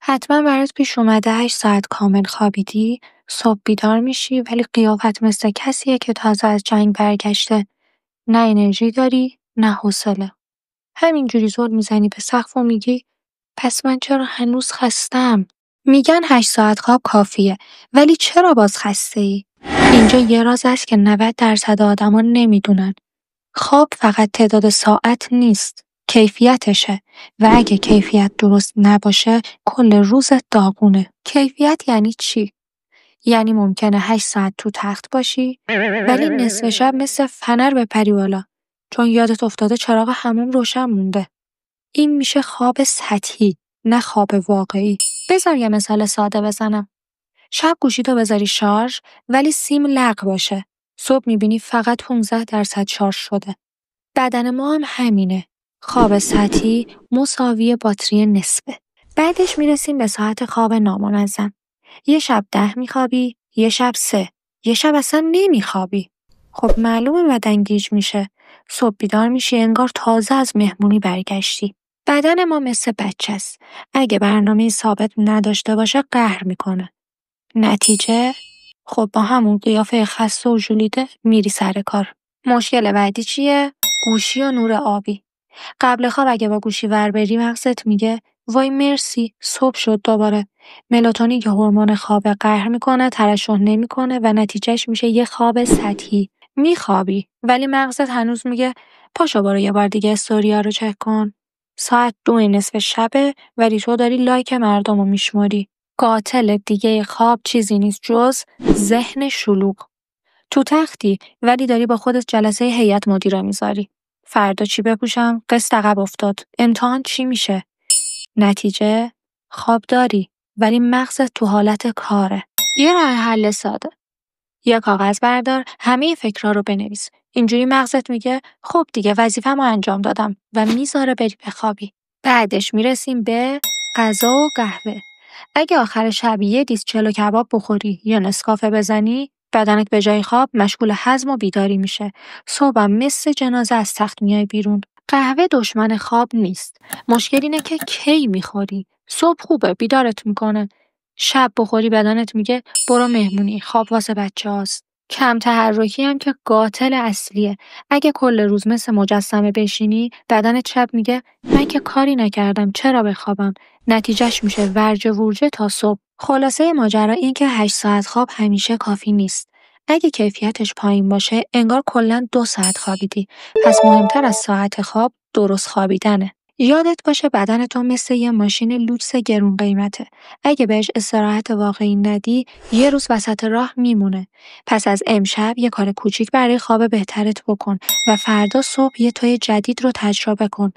حتما برات پیش اومده 8 ساعت کامل خوابیدی، صبح بیدار میشی ولی قیافت مثل کسیه که تازه از جنگ برگشته. نه انرژی داری، نه حوصله. همینجوری زل میزنی به سقف و میگی پس من چرا هنوز خستم؟ میگن 8 ساعت خواب کافیه، ولی چرا باز خسته ای؟ اینجا یه راز است که 90% آدما نمیدونن. خواب فقط تعداد ساعت نیست، کیفیتشه. و اگه کیفیت درست نباشه کل روزت داغونه. کیفیت یعنی چی؟ یعنی ممکنه 8 ساعت تو تخت باشی ولی نصف شب مثل فنر بپری بالا چون یادت افتاده چراغ حموم روشن مونده. این میشه خواب سطحی، نه خواب واقعی. بذار یه مثال ساده بزنم. شب گوشیتو بذاری شارژ ولی سیم لق باشه. صبح میبینی فقط 15% شارژ شده. بدن ما هم همینه. خواب سطحی مساوی باتری نصفه. بعدش میرسیم به ساعت خواب نامنظم. یه شب 10 میخوابی، یه شب 3، یه شب اصلا نمیخوابی. خب معلومه بدن گیج میشه. صبح بیدار میشی انگار تازه از مهمونی برگشتی. بدن ما مثل بچه‌ست. اگه برنامه ثابت نداشته باشه قهر میکنه. نتیجه؟ خب با همون قیافه خسته و ژولیده میری سر کار. مشکل بعدی چیه؟ گوشی و نور آبی. قبل خواب اگه با گوشی ور بری مغزت میگه وای مرسی صبح شد دوباره. ملاتونین که هورمون خواب قهر میکنه ترشح نمیکنه و نتیجهش میشه یه خواب سطحی. میخوابی ولی مغزت هنوز میگه پاشو برو یه بار دیگه استوریا رو چک کن. ساعت 2 نصف شبه ولی تو داری لایک مردمو میشماری. قاتل دیگه خواب چیزی نیست جز ذهن شلوغ. تو تختی ولی داری با خودت جلسه هیئت مدیره میذاری. فردا چی بپوشم؟ قسط عقب افتاد. امتحان چی میشه؟ نتیجه؟ خواب داری ولی مغزت تو حالت کاره. یه راه حل ساده. یه کاغذ بردار، همه فکرها رو بنویس. اینجوری مغزت میگه خب دیگه وظیفه‌مو انجام دادم و میذاره بری بخوابی. بعدش میرسیم به غذا و قهوه. اگه آخر شب یه دیس چلو کباب بخوری یا نسکافه بزنی، بدنت به جای خواب مشغول هضم و بیداری میشه. صبحم مثل جنازه از تخت میای بیرون. قهوه دشمن خواب نیست. مشکل اینه که کی میخوری. صبح خوبه بیدارت میکنه. شب بخوری بدنت میگه برو مهمونی، خواب واسه بچه‌هاست. کم تحرکی هم که قاتل اصلیه. اگه کل روز مثل مجسمه بشینی، بدنت شب میگه من که کاری نکردم چرا بخوابم. نتیجهش میشه ورجه ورجه تا صبح. خلاصه ماجرا این که 8 ساعت خواب همیشه کافی نیست. اگه کیفیتش پایین باشه، انگار کلاً 2 ساعت خوابیدی. پس مهمتر از ساعت خواب درست خوابیدنه. یادت باشه بدن تو مثل یه ماشین لوکس گرون قیمته. اگه بهش استراحت واقعی ندی، یه روز وسط راه میمونه. پس از امشب یه کار کوچیک برای خواب بهترت بکن و فردا صبح یه توی جدید رو تجربه کن.